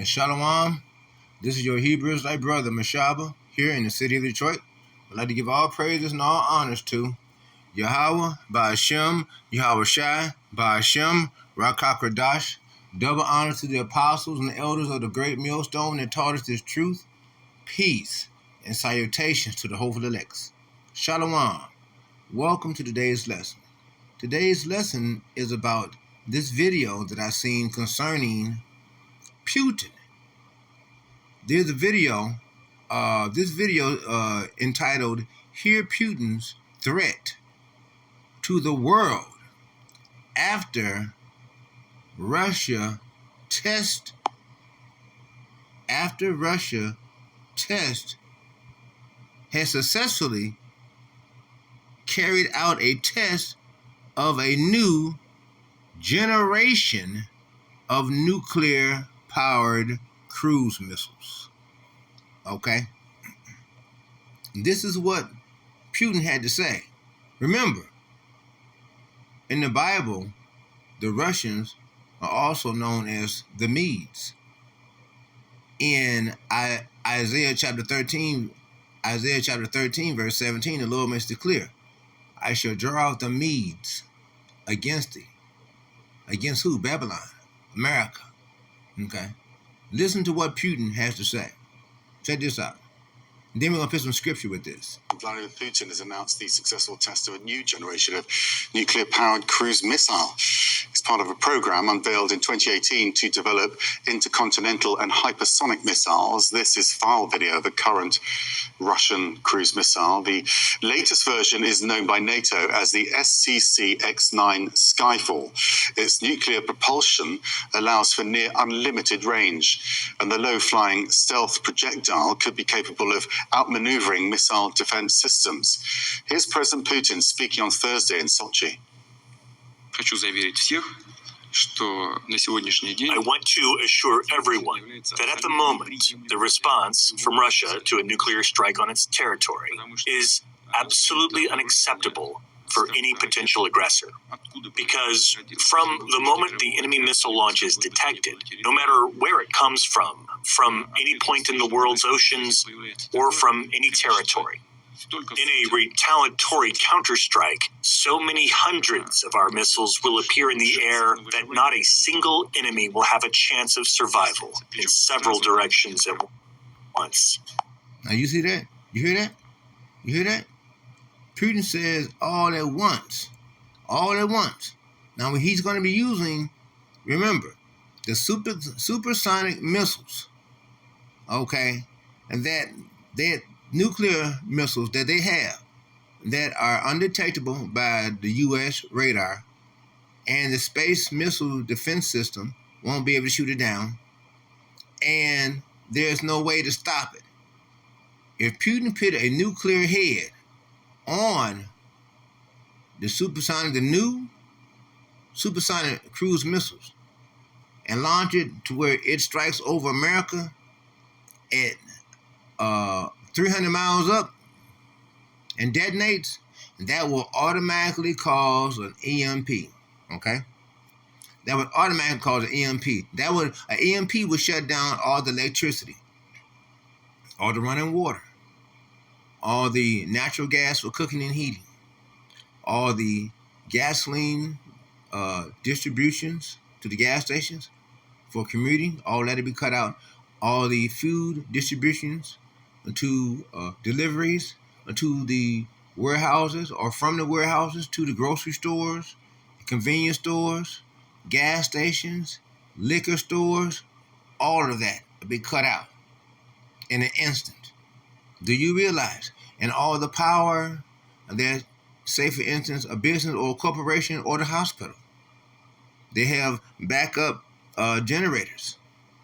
And Shalom, this is your Hebrew Israelite brother, Mashaba, here in the city of Detroit. I'd like to give all praises and all honors to Yahweh, Ba'ashem, Yahweh Shai, Ba'ashem, Rakakradash. Double honor to the apostles and the elders of the great millstone that taught us this truth, peace, and salutations to the hopeful elects. Shalom. Welcome to today's lesson. Today's lesson is about this video that I've seen concerning Putin. There's a video, entitled "Hear Putin's Threat to the World After Russia Test has successfully carried out a test of a new generation of nuclear-powered cruise missiles." Okay? This is what Putin had to say. Remember, in the Bible, the Russians are also known as the Medes. In Isaiah chapter 13, verse 17, the Lord makes it clear, "I shall draw out the Medes against thee." Against who? Babylon, America. Okay? Listen to what Putin has to say. Check this out. Then we're going to put some scripture with this. Vladimir Putin has announced the successful test of a new generation of nuclear-powered cruise missile. It's part of a program unveiled in 2018 to develop intercontinental and hypersonic missiles. This is file video of a current Russian cruise missile. The latest version is known by NATO as the SCC-X9 Skyfall. Its nuclear propulsion allows for near unlimited range, and the low-flying stealth projectile could be capable of outmaneuvering missile defense systems. Here's President Putin speaking on Thursday in Sochi. Хочу заверить всех, что на сегодняшний день I want to assure everyone that at the moment, the response from Russia to a nuclear strike on its territory is absolutely unacceptable for any potential aggressor. Because from the moment the enemy missile launch is detected, no matter where it comes from any point in the world's oceans or from any territory, in a retaliatory counterstrike, so many hundreds of our missiles will appear in the air that not a single enemy will have a chance of survival in several directions at once. Now you see that? You hear that? You hear that? Putin says all at once. All at once. Now he's going to be using, remember, the supersonic missiles. Okay? And that nuclear missiles that they have that are undetectable by the U.S. radar, and the space missile defense system won't be able to shoot it down, and there's no way to stop it. If Putin put a nuclear head on the new supersonic cruise missiles and launch it to where it strikes over America at 300 miles up and detonates, that will automatically cause an EMP. Okay? That would automatically cause an EMP. An EMP would shut down all the electricity, all the running water, all the natural gas for cooking and heating, all the gasoline distributions to the gas stations for commuting, all that to be cut out, all the food distributions to deliveries to the warehouses or from the warehouses to the grocery stores, convenience stores, gas stations, liquor stores, all of that will be cut out in an instant. Do you realize? And all the power that, say for instance, a business or a corporation or the hospital, they have backup generators.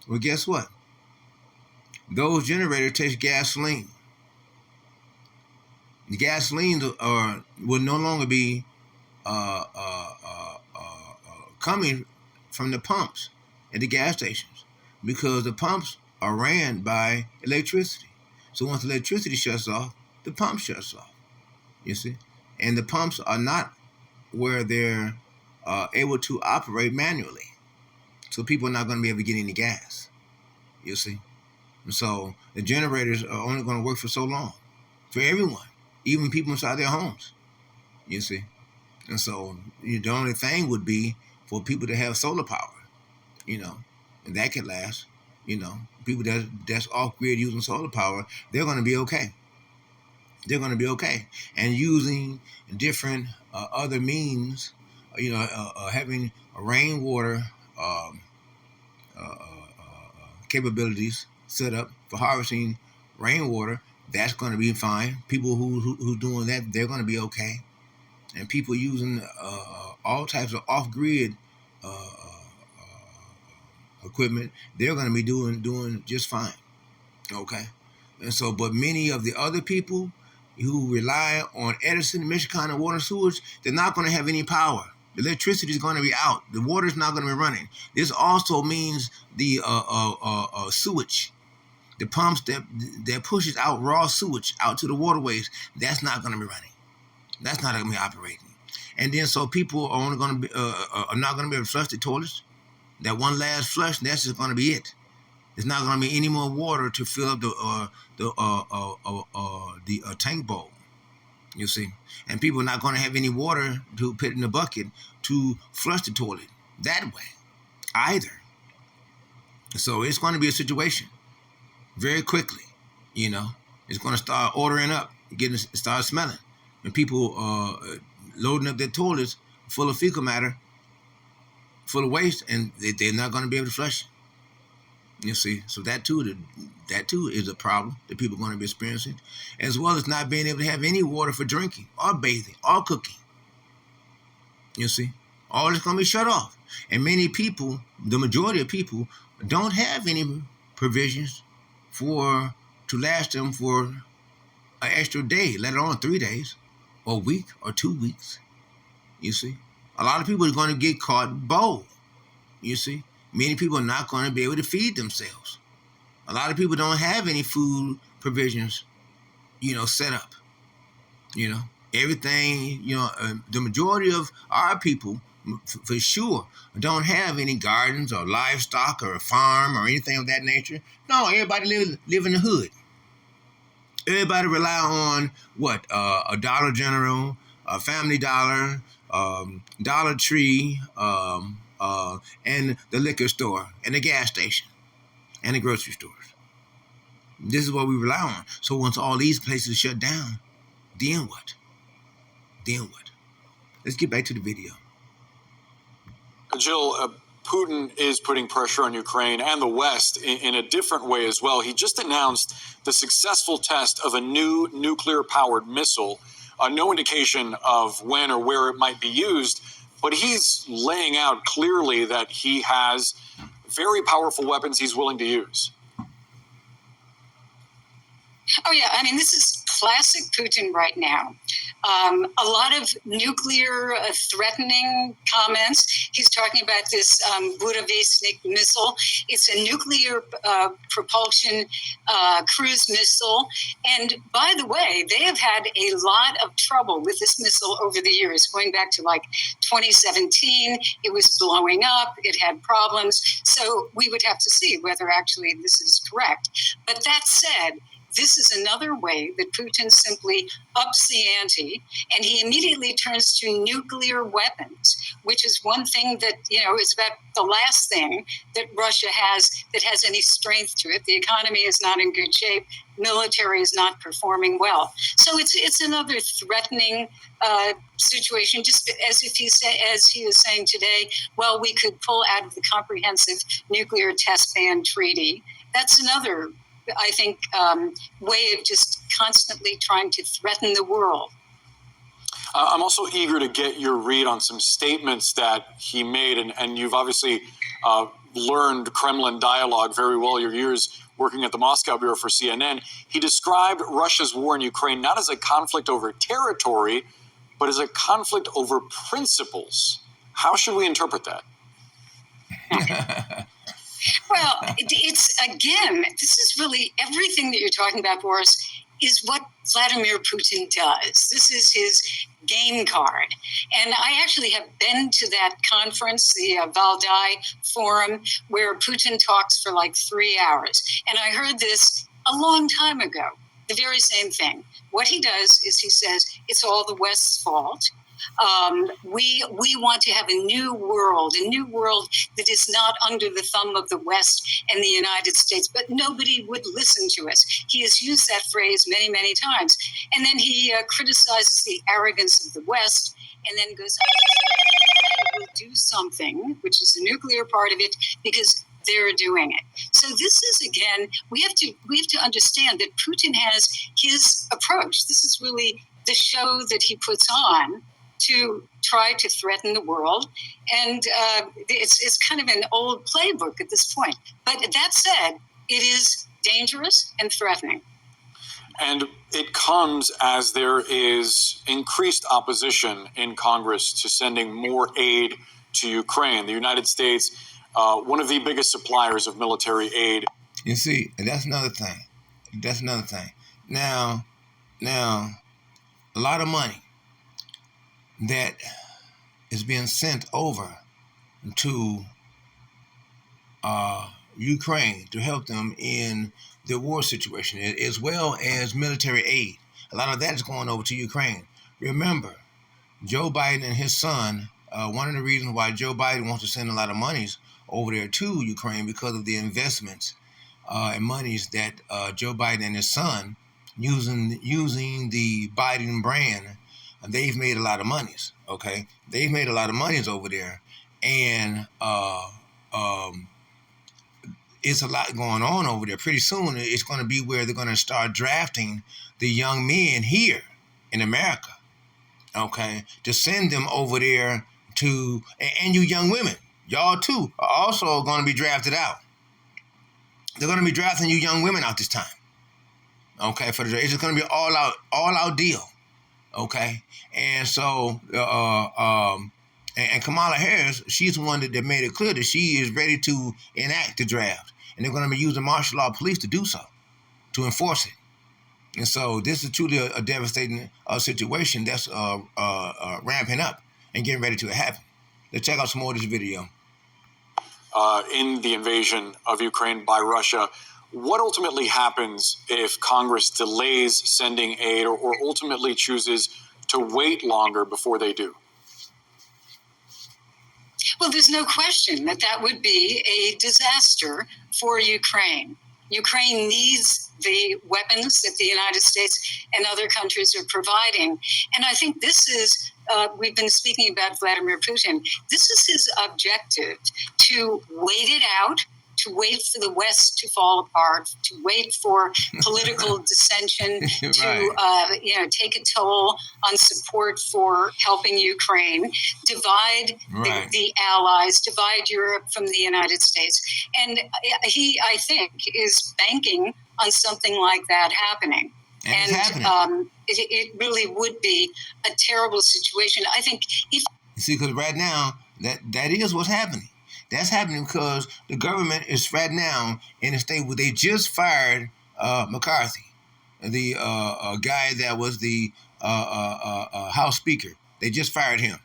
Well, guess what? Those generators take gasoline. The gasoline will no longer be coming from the pumps at the gas stations, because the pumps are ran by electricity. So once the electricity shuts off, the pump shuts off. You see? And the pumps are not where they're able to operate manually. So people are not going to be able to get any gas. You see? And so the generators are only going to work for so long, for everyone, even people inside their homes. You see? And so the only thing would be for people to have solar power, and that could last. People that's off grid using solar power, they're going to be okay. They're going to be okay. And using different other means, having a rainwater um, capabilities set up for harvesting rainwater, that's going to be fine. People who's doing that, they're going to be okay. And people using all types of off-grid equipment, they're going to be doing just fine. Okay, and so, but many of the other people who rely on Edison, Michigan, and water sewage, they're not going to have any power. The electricity is going to be out. The water is not going to be running. This also means the sewage, the pumps that pushes out raw sewage out to the waterways. That's not going to be running. That's not going to be operating. And then so people are only going to be are not going to be able to flush the toilets. That one last flush, that's just going to be it. There's not going to be any more water to fill up the tank bowl. You see, and people are not going to have any water to put in the bucket to flush the toilet that way either. So it's going to be a situation very quickly. It's going to start ordering up, start smelling, and people loading up their toilets full of fecal matter, full of waste, and they're not going to be able to flush it. You see, so that too is a problem that people are going to be experiencing, as well as not being able to have any water for drinking or bathing or cooking. You see, all is going to be shut off, and many people, the majority of people, don't have any provisions to last them for an extra day, let alone 3 days, or a week, or 2 weeks. You see, a lot of people are going to get caught bold. You see. Many people are not going to be able to feed themselves. A lot of people don't have any food provisions, set up. Everything, the majority of our people, for sure, don't have any gardens or livestock or a farm or anything of that nature. No, everybody live in the hood. Everybody rely on what? A Dollar General, a Family Dollar, Dollar Tree, and the liquor store, and the gas station, and the grocery stores. This is what we rely on. So once all these places shut down, then what? Let's get back to the video. Jill, Putin is putting pressure on Ukraine and the West in a different way as well. He just announced the successful test of a new nuclear-powered missile. No indication of when or where it might be used, but he's laying out clearly that he has very powerful weapons he's willing to use. Oh, yeah. I mean, this is classic Putin right now. A lot of nuclear threatening comments. He's talking about this Buravestnik missile. It's a nuclear propulsion cruise missile. And by the way, they have had a lot of trouble with this missile over the years, going back to like 2017. It was blowing up. It had problems. So we would have to see whether actually this is correct. But that said, this is another way that Putin simply ups the ante, and he immediately turns to nuclear weapons, which is one thing that, is about the last thing that Russia has that has any strength to it. The economy is not in good shape. Military is not performing well. So it's another threatening situation, just as if as he was saying today, well, we could pull out of the Comprehensive Nuclear Test Ban Treaty. That's another, I think, way of just constantly trying to threaten the world. I'm also eager to get your read on some statements that he made, and you've obviously learned Kremlin dialogue very well your years working at the Moscow Bureau for CNN. He described Russia's war in Ukraine not as a conflict over territory, but as a conflict over principles. How should we interpret that? Well, it's, again, this is really everything that you're talking about, Boris. is what Vladimir Putin does. This is his game card. And I actually have been to that conference, the Valdai Forum, where Putin talks for like 3 hours. And I heard this a long time ago, the very same thing. What he does is he says, it's all the West's fault. We want to have a new world that is not under the thumb of the West and the United States, but nobody would listen to us. He has used that phrase many, many times. And then he criticizes the arrogance of the West and then goes on to say, I will do something, which is the nuclear part of it, because they're doing it. So this is, again, we have to understand that Putin has his approach. This is really the show that he puts on to try to threaten the world. And it's kind of an old playbook at this point. But that said, it is dangerous and threatening. And it comes as there is increased opposition in Congress to sending more aid to Ukraine. The United States, one of the biggest suppliers of military aid. You see, and that's another thing. Now, a lot of money that is being sent over to Ukraine to help them in the war situation, as well as military aid. A lot of that is going over to Ukraine. Remember, Joe Biden and his son, one of the reasons why Joe Biden wants to send a lot of monies over there to Ukraine because of the investments and monies that Joe Biden and his son, using the Biden brand, they've made a lot of monies, okay? They've made a lot of monies over there, and it's a lot going on over there. Pretty soon, it's going to be where they're going to start drafting the young men here in America, okay, to send them over there to, and you young women, y'all too, are also going to be drafted out. They're going to be drafting you young women out this time, okay? It's just going to be all out deal. Okay, and so and Kamala Harris, she's the one that made it clear that she is ready to enact the draft, and they're going to be using martial law police to do so, to enforce it. And so this is truly a devastating situation that's ramping up and getting ready to happen. Let's check out some more of this video. In the invasion of Ukraine by Russia, what ultimately happens if Congress delays sending aid or ultimately chooses to wait longer before they do? Well, there's no question that would be a disaster for Ukraine. Ukraine needs the weapons that the United States and other countries are providing. And I think this is, we've been speaking about Vladimir Putin, this is his objective, to wait it out, to wait for the West to fall apart, to wait for political dissension to take a toll on support for helping Ukraine, divide the allies, divide Europe from the United States. And he, I think, is banking on something like that happening. And it really would be a terrible situation. I think if... You see, because right now, that is what's happening. That's happening because the government is right now in a state where they just fired McCarthy, the guy that was the House Speaker. They just fired him.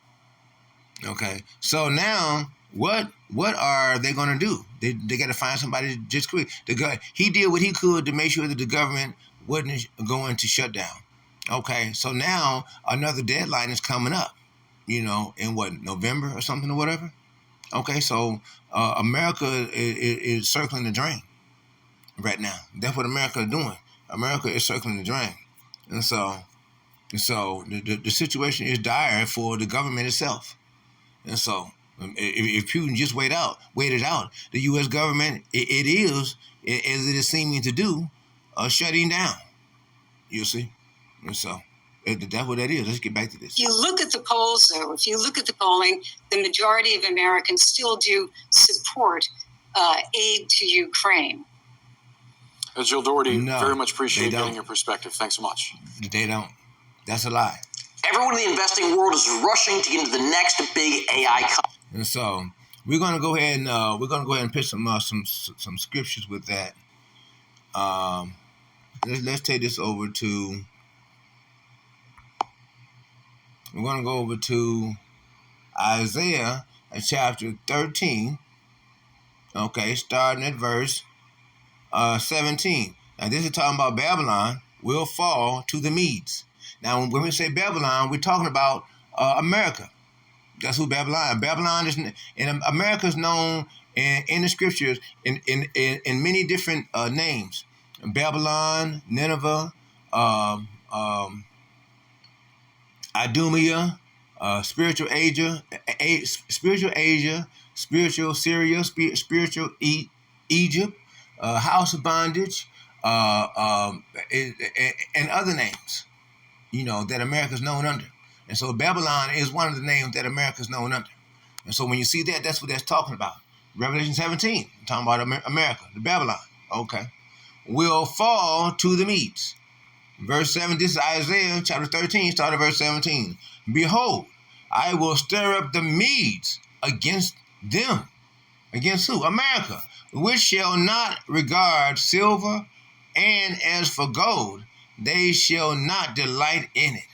Okay, so now what are they going to do? They got to find somebody to just quit. He did what he could to make sure that the government wasn't going to shut down. Okay, so now another deadline is coming up. In what, November or something or whatever. Okay, so America is circling the drain right now. That's what America is doing. America is circling the drain. And so the situation is dire for the government itself. And so if Putin just waited out, the U.S. government, it is, as it is seeming to do, shutting down. You see? And so... that's what that is. Let's get back to this. If you look at the polls, though, if you look at the polling, the majority of Americans still do support aid to Ukraine. Jill Doherty, very much appreciate getting your perspective. Thanks so much. They don't. That's a lie. Everyone in the investing world is rushing to get into the next big AI company. And so we're going to go ahead and pick some scriptures with that. let's take this over to. We're going to go over to Isaiah chapter 13. Okay, starting at verse 17. Now this is talking about Babylon will fall to the Medes. Now when we say Babylon, we're talking about America. That's who Babylon. Babylon is, and America is known in the scriptures in many different names. Babylon, Nineveh, Idumea, spiritual Asia, spiritual Syria, spiritual Egypt, house of bondage, and other names, that America is known under. And so Babylon is one of the names that America is known under. And so when you see that, that's what that's talking about. Revelation 17, talking about America, the Babylon, okay, will fall to the Medes. Verse 7, this is Isaiah chapter 13, start at verse 17. Behold, I will stir up the Medes against them. Against who? America, which shall not regard silver, and as for gold, they shall not delight in it.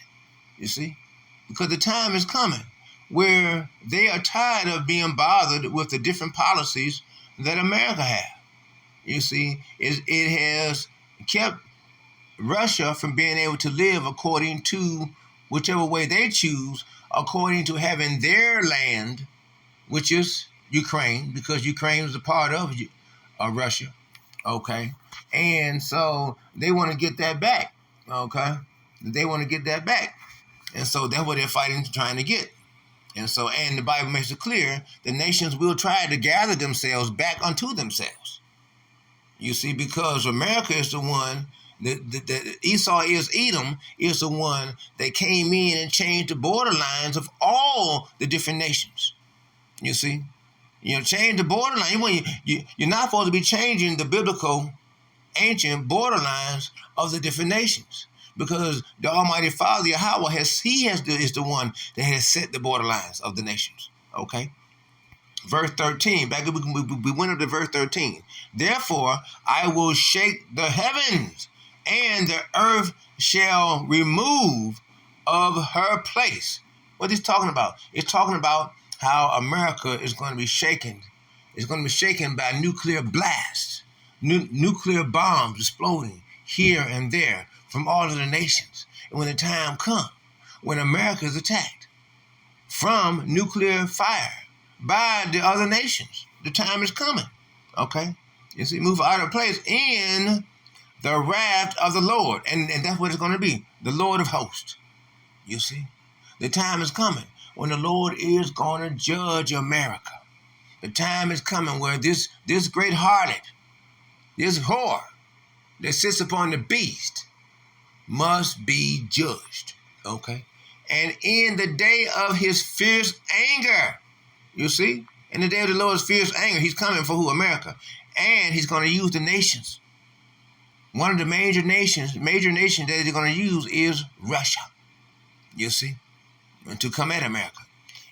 You see? Because the time is coming where they are tired of being bothered with the different policies that America has. You see, it has kept Russia from being able to live according to whichever way they choose, according to having their land, which is Ukraine, because Ukraine is a part of Russia, okay? And so they want to get that back, okay? They want to get that back. And so that's what they're fighting, trying to get. And so, and the Bible makes it clear, the nations will try to gather themselves back unto themselves. You see, because America is the one, that Esau is Edom, is the one that came in and changed the borderlines of all the different nations. You see, change the borderline. You're not supposed to be changing the biblical, ancient borderlines of the different nations, because the Almighty Father Yahweh is the one that has set the borderlines of the nations. Okay, verse 13. Back we went up to verse 13. Therefore, I will shake the heavens, and the earth shall remove of her place. What is talking about? It's talking about how America is going to be shaken. It's going to be shaken by nuclear blasts, nuclear bombs exploding here and there from all of the nations. And when the time comes, when America is attacked from nuclear fire by the other nations, the time is coming. Okay? You see, move out of place in the wrath of the Lord. And that's what it's going to be, the Lord of hosts. You see? The time is coming when the Lord is going to judge America. The time is coming where this great harlot, this whore that sits upon the beast, must be judged. Okay? And in the day of his fierce anger, you see? In the day of the Lord's fierce anger, he's coming for who? America. And he's going to use the nations. One of the major nations that he's going to use is Russia. You see? To come at America.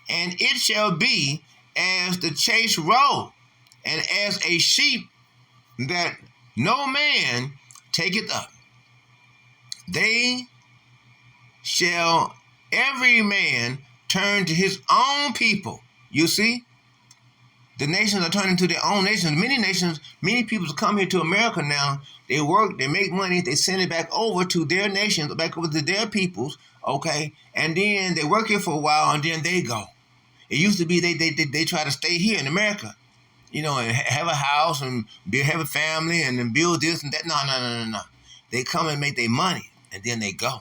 And it shall be as the chase roe, and as a sheep that no man taketh up. They shall every man turn to his own people. You see? The nations are turning to their own nations. Many people come here to America now. They work, they make money, they send it back over to their nations, back over to their peoples, okay? And then they work here for a while, and then they go. It used to be they try to stay here in America, and have a house and have a family and then build this and that. No. They come and make their money, and then they go.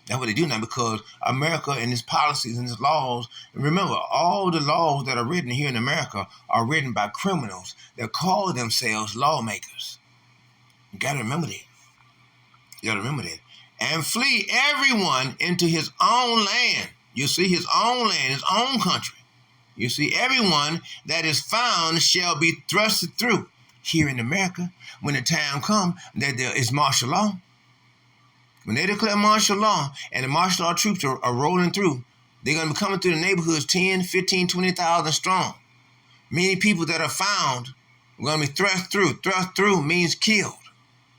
That's what they do now, because America and its policies and its laws, and remember, all the laws that are written here in America are written by criminals that call themselves lawmakers. You got to remember that. And flee everyone into his own land. You see, his own land, his own country. You see, everyone that is found shall be thrusted through. Here in America, when the time comes that there is martial law, when they declare martial law and the martial law troops are rolling through, they're going to be coming through the neighborhoods 10, 15, 20,000 strong. Many people that are found are going to be thrust through. Thrust through means killed.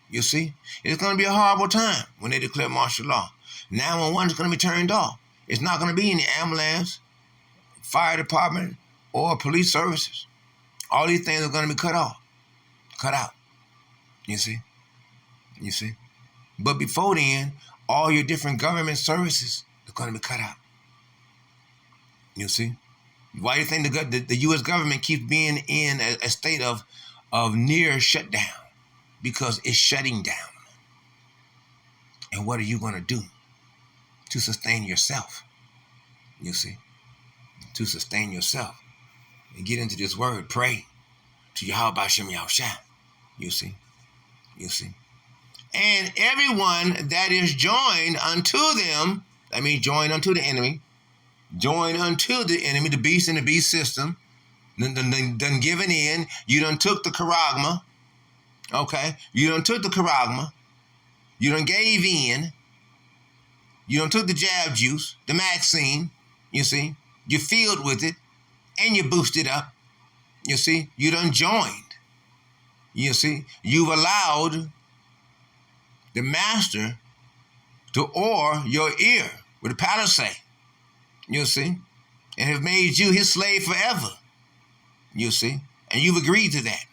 You see? It's going to be a horrible time when they declare martial law. 911 is going to be turned off. It's not going to be any ambulance, fire department, or police services. All these things are going to be cut off. Cut out. You see? You see? But before then, all your different government services are going to be cut out. You see? Why do you think the U.S. government keeps being in a state of near shutdown? Because it's shutting down. And what are you going to do to sustain yourself? You see? To sustain yourself. And get into this word. Pray to Yahweh B'Shem Yahushua. You see? You see? And everyone that is joined unto them, that means joined unto the enemy, the beast and the beast system, done given in, you done took the charagma, okay? You done took the charagma, you done gave in, you done took the jab juice, the vaccine, you see? You filled with it, and you boosted up, you see? You done joined, you see? You've allowed the master to oar your ear with a palisade, you see, and have made you his slave forever, you see, and you've agreed to that,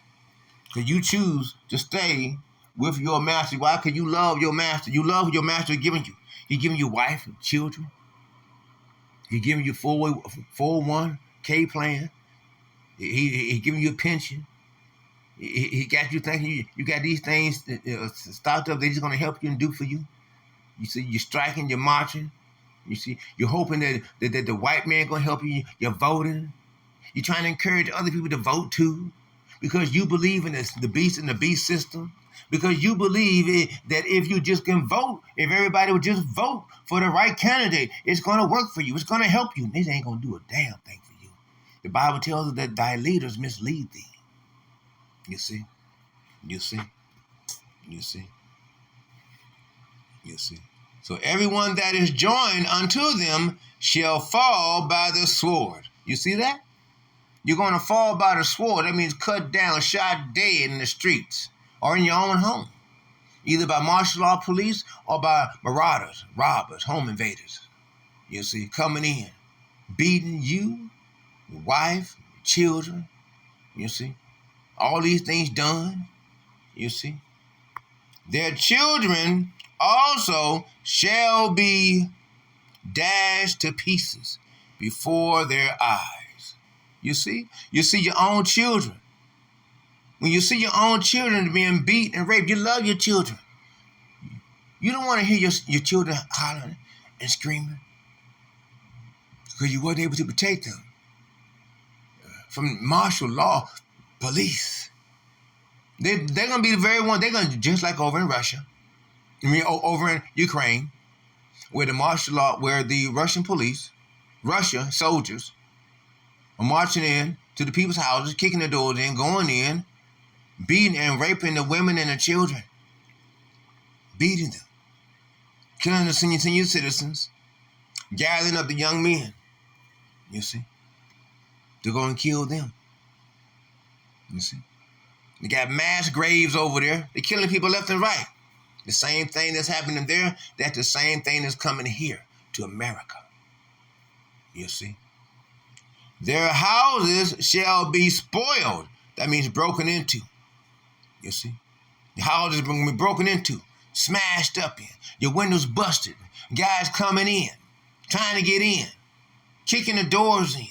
because you choose to stay with your master. Why? Because you love your master. You love what your master is giving you. He's giving you wife and children. He's giving you 401k plan. He's giving you a pension. He got you thinking you got these things stocked up. They're just going to help you and do for you. You see, you're striking, you're marching. You see, you're hoping that the white man going to help you. You're voting. You're trying to encourage other people to vote too, because you believe in the beast and the beast system. Because you believe that if you just can vote, if everybody would just vote for the right candidate, it's going to work for you. It's going to help you. This ain't going to do a damn thing for you. The Bible tells us that thy leaders mislead thee. You see? You see? You see? You see? So everyone that is joined unto them shall fall by the sword. You see that? You're going to fall by the sword. That means cut down, shot dead in the streets or in your own home, either by martial law police or by marauders, robbers, home invaders. You see, coming in, beating you, your wife, your children. You see, all these things done. You see, their children also shall be dashed to pieces before their eyes. You see your own children. When you see your own children being beat and raped, you love your children. You don't want to hear your children hollering and screaming because you weren't able to protect them from martial law police. They're going to be the very one. They're going to, just like over in Russia, over in Ukraine, where the Russian police, Russia soldiers, are marching in to the people's houses, kicking the doors in, going in, beating and raping the women and the children, beating them, killing the senior citizens, gathering up the young men, you see, to go and kill them, you see. They got mass graves over there. They're killing people left and right. The same thing that's happening there, that's the same thing that's coming here to America, you see. Their houses shall be spoiled. That means broken into. You see, the houses are going to be broken into, smashed up in, your windows busted, guys coming in, trying to get in, kicking the doors in.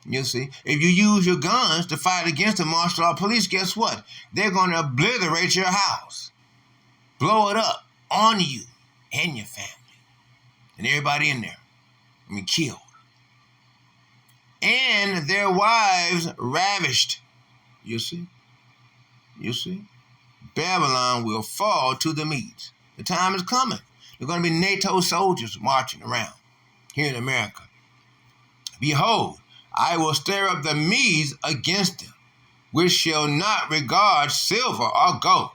You see, if you use your guns to fight against the martial law police, guess what? They're going to obliterate your house, blow it up on you and your family, and everybody in there. Killed. And their wives ravished. You see? You see? Babylon will fall to the Medes. The time is coming. There are going to be NATO soldiers marching around here in America. Behold, I will stir up the Medes against them, which shall not regard silver or gold.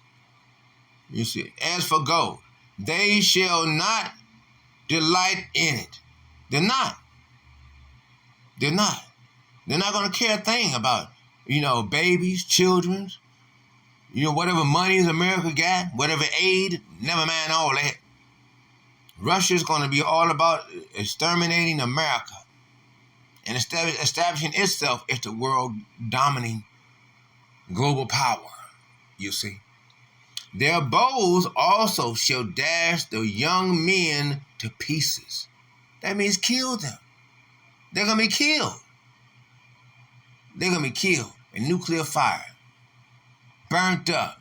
You see, as for gold, they shall not delight in it. They're not. They're not. They're not going to care a thing about, babies, children, You know, whatever monies America got, whatever aid, never mind all that. Russia's going to be all about exterminating America and establishing itself as the world dominating global power, you see. Their bows also shall dash the young men to pieces. That means kill them. They're going to be killed. They're going to be killed in nuclear fire, burnt up,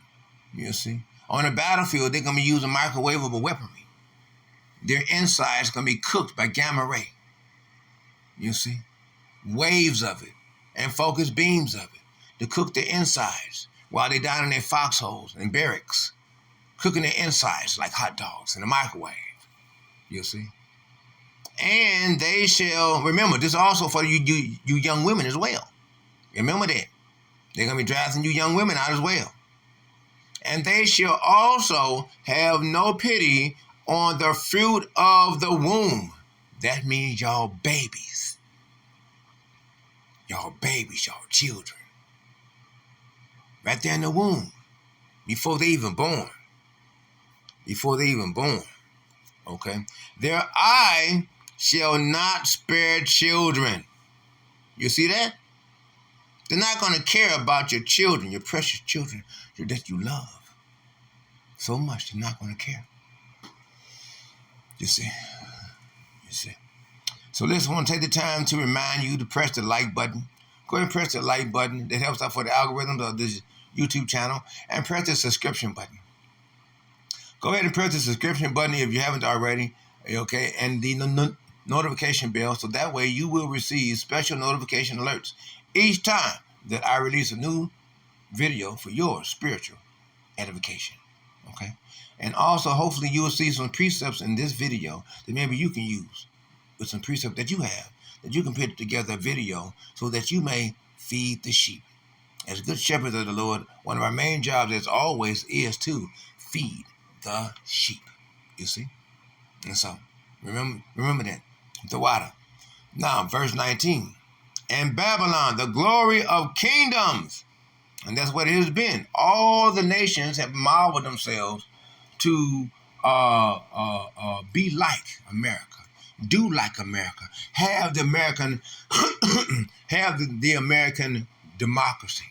you see. On the battlefield, they're going to be using microwavable weaponry. Their insides going to be cooked by gamma ray, you see. Waves of it and focused beams of it to cook their insides while they're down in their foxholes and barracks, cooking their insides like hot dogs in the microwave, you see. And they shall, remember, this is also for you young women as well. Remember that. They're going to be drafting you young women out as well. And they shall also have no pity on the fruit of the womb. That means y'all babies. Y'all babies, y'all children. Right there in the womb. Before they even born. Before they even born. Okay? Their eye shall not spare children. You see that? They're not going to care about your children, your precious children that you love so much. They're not going to care. You see? You see? So listen, I want to take the time to remind you to press the like button. Go ahead and press the like button. That helps out for the algorithms of this YouTube channel. And press the subscription button. Go ahead and press the subscription button if you haven't already. Okay? And the notification bell, so that way you will receive special notification alerts each time that I release a new video for your spiritual edification. Okay? And also, hopefully, you will see some precepts in this video that maybe you can use with some precepts that you have, that you can put together a video so that you may feed the sheep. As good shepherds of the Lord, one of our main jobs, as always, is to feed the sheep. You see? And so, remember that. The water. Now, verse 19. And Babylon, the glory of kingdoms. And that's what it has been. All the nations have marveled themselves to be like America, do like America, have the American, have the American democracy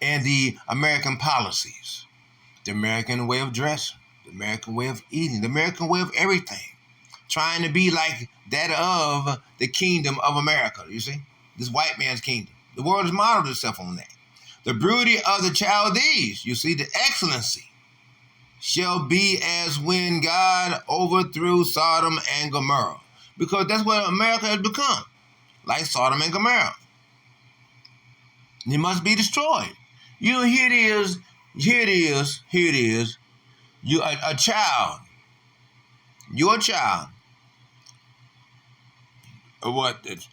and the American policies, the American way of dressing, the American way of eating, the American way of everything, trying to be like that of the kingdom of America, you see? This white man's kingdom. The world has modeled itself on that. The beauty of the Chaldees, you see, the excellency, shall be as when God overthrew Sodom and Gomorrah. Because that's what America has become, like Sodom and Gomorrah. It must be destroyed. You know, here it is. You a child, your child, what, it's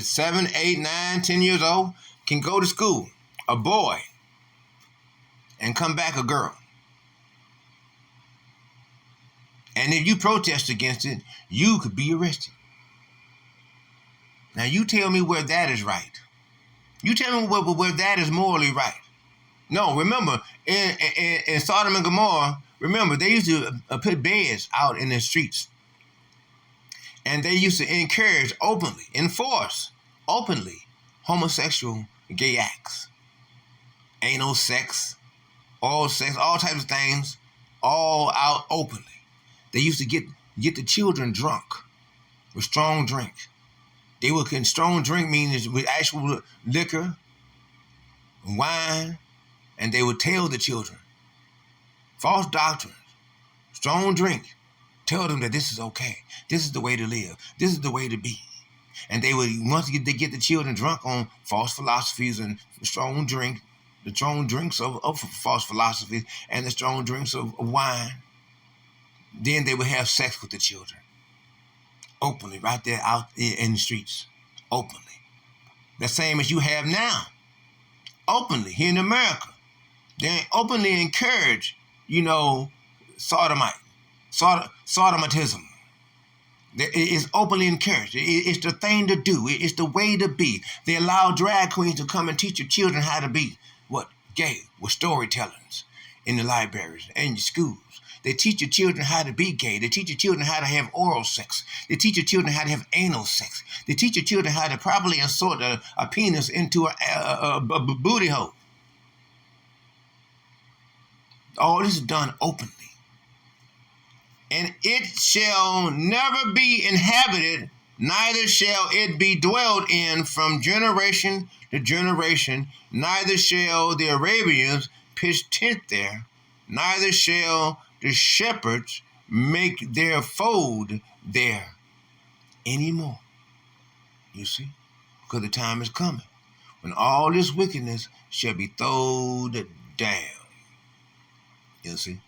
7, 8, 9, 10 years old, can go to school, a boy, and come back a girl. And if you protest against it, you could be arrested. Now you tell me where that is right. You tell me where that is morally right. No, remember, in Sodom and Gomorrah, remember, they used to put beds out in the streets. And they used to encourage openly, enforce openly, homosexual gay acts. Anal sex, all types of things, all out openly. They used to get the children drunk with strong drink. They would, strong drink means with actual liquor, wine, and they would tell the children false doctrines, strong drink, tell them that this is okay, this is the way to live, this is the way to be. And they would, once they get the children drunk on false philosophies and strong drink, the strong drinks of false philosophies and the strong drinks of wine, then they would have sex with the children openly, right there out in the streets, openly. The same as you have now, openly here in America. They openly encourage, sodomitism. It is openly encouraged. It's the thing to do. It's the way to be. They allow drag queens to come and teach your children how to be what? gay with storytellings in the libraries and your schools. They teach your children how to be gay. They teach your children how to have oral sex. They teach your children how to have anal sex. They teach your children how to properly insert a penis into a booty hole. All this is done openly. And it shall never be inhabited, neither shall it be dwelled in from generation to generation, neither shall the Arabians pitch tent there, neither shall the shepherds make their fold there anymore. You see? Because the time is coming when all this wickedness shall be thrown down. You see?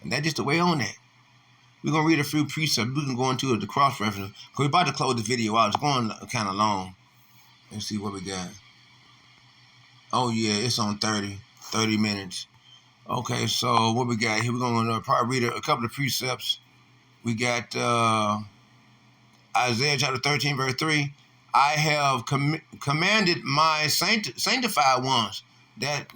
And that's just the way on that. We're going to read a few precepts. We can go into the cross-reference. Because we're about to close the video out. It's going kind of long. Let's see what we got. Oh, yeah, it's on 30 minutes. Okay, so what we got here? We're going to probably read a couple of precepts. We got Isaiah chapter 13, verse 3. I have commanded my sanctified ones, that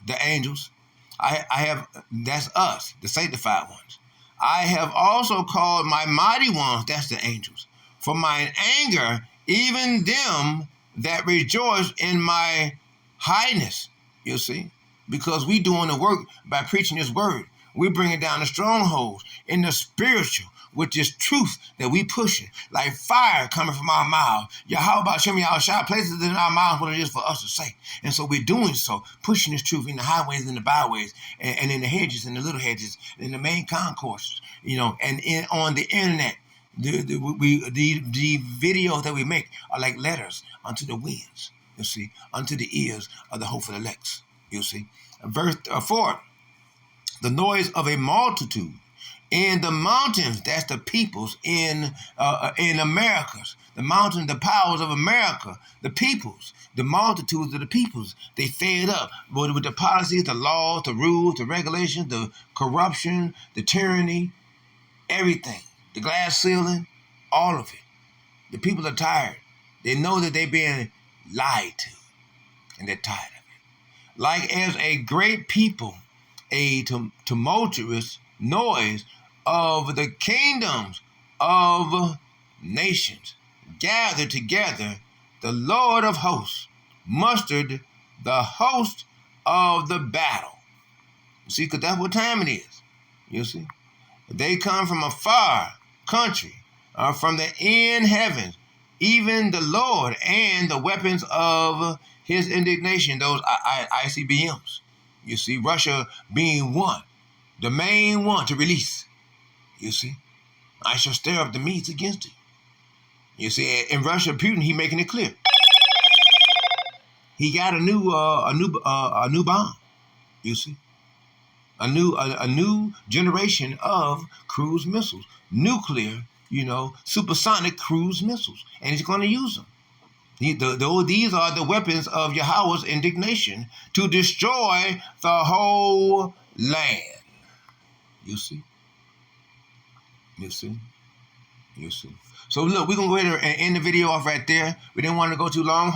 the angels, I have, that's us, the sanctified ones. I have also called my mighty ones, that's the angels, for mine anger, even them that rejoice in my highness, you see, because we doing the work by preaching this word. We bringing down the strongholds in the spiritual with this truth that we pushing, like fire coming from our mouth. How about Shem Yahushua places in our mouth what it is for us to say? And so we're doing so, pushing this truth in the highways and the byways, and in the hedges and the little hedges, in the main concourses, and on the internet. The videos that we make are like letters unto the winds, you see, unto the ears of the hopeful elects, you see. Verse 4, the noise of a multitude in the mountains, that's the peoples in Americas, the mountains, the powers of America, the peoples, the multitudes of the peoples, they fed up with the policies, the laws, the rules, the regulations, the corruption, the tyranny, everything, the glass ceiling, all of it. The people are tired. They know that they're being lied to, and they're tired of it. Like as a great people, a tumultuous noise of the kingdoms of nations gathered together, the Lord of hosts mustered the host of the battle. You see, because that's what time it is. You see, they come from a far country, from the end heavens, even the Lord and the weapons of his indignation, those ICBMs. You see, Russia being one, the main one to release. You see, I shall stir up the meats against it. You see, in Russia, Putin, he making it clear. He got a new bomb. You see, a new generation of cruise missiles, nuclear, supersonic cruise missiles, and he's going to use them. These are the weapons of Yahweh's indignation to destroy the whole land. You see? You see? You see? So look, we're going to go ahead and end the video off right there. We didn't want to go too long,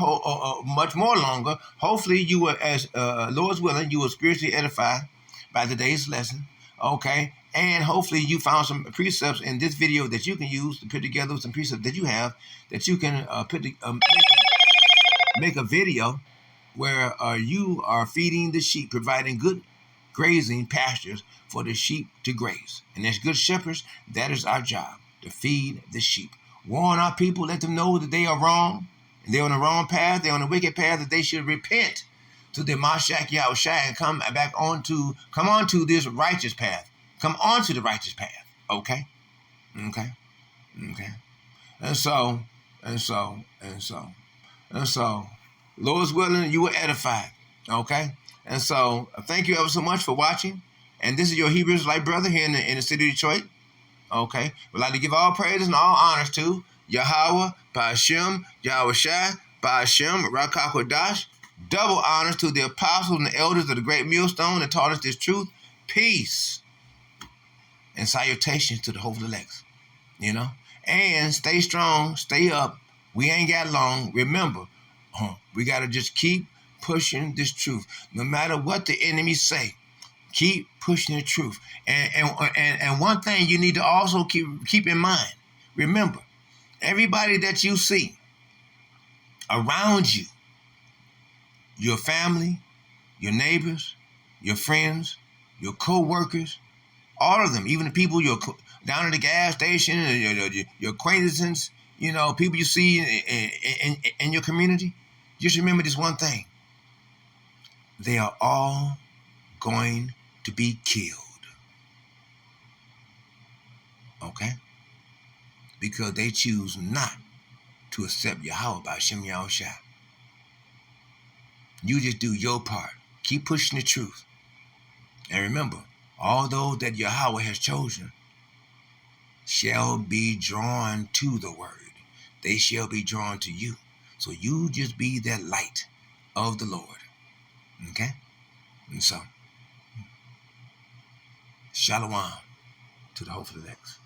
much more longer. Hopefully you were, as Lord's willing, you were spiritually edified by today's lesson. Okay? And hopefully you found some precepts in this video that you can use to put together some precepts that you have, that you can make a video where you are feeding the sheep, providing good grazing pastures for the sheep to graze. And as good shepherds, that is our job, to feed the sheep. Warn our people, let them know that they are wrong, and they're on the wrong path, they're on the wicked path, that they should repent to the Mashiach Yahushua and come onto this righteous path. Come onto the righteous path. Okay? Okay? Okay. And so, Lord's willing, you were edified. Okay? And so, thank you ever so much for watching. And this is your Hebrew Israelite brother here in the city of Detroit. Okay? We'd like to give all praises and all honors to Yahweh, Ba'ashem, Yahushua, Ba'ashem, Rakakodash. Double honors to the apostles and the elders of the great millstone that taught us this truth. Peace and salutations to the hopeful elects. And stay strong, stay up. We ain't got long. Remember, we got to just keep pushing this truth. No matter what the enemy say, keep pushing the truth. And one thing you need to also keep in mind, remember, everybody that you see around you, your family, your neighbors, your friends, your co-workers, all of them, even the people you're down at the gas station, your acquaintances, people you see in your community, just remember this one thing. They are all going to be killed. Okay? Because they choose not to accept Yahweh by Shem Yahushua. You just do your part. Keep pushing the truth. And remember, all those that Yahweh has chosen shall be drawn to the word. They shall be drawn to you. So you just be that light of the Lord. Okay? And so, shalom to the hope for the next.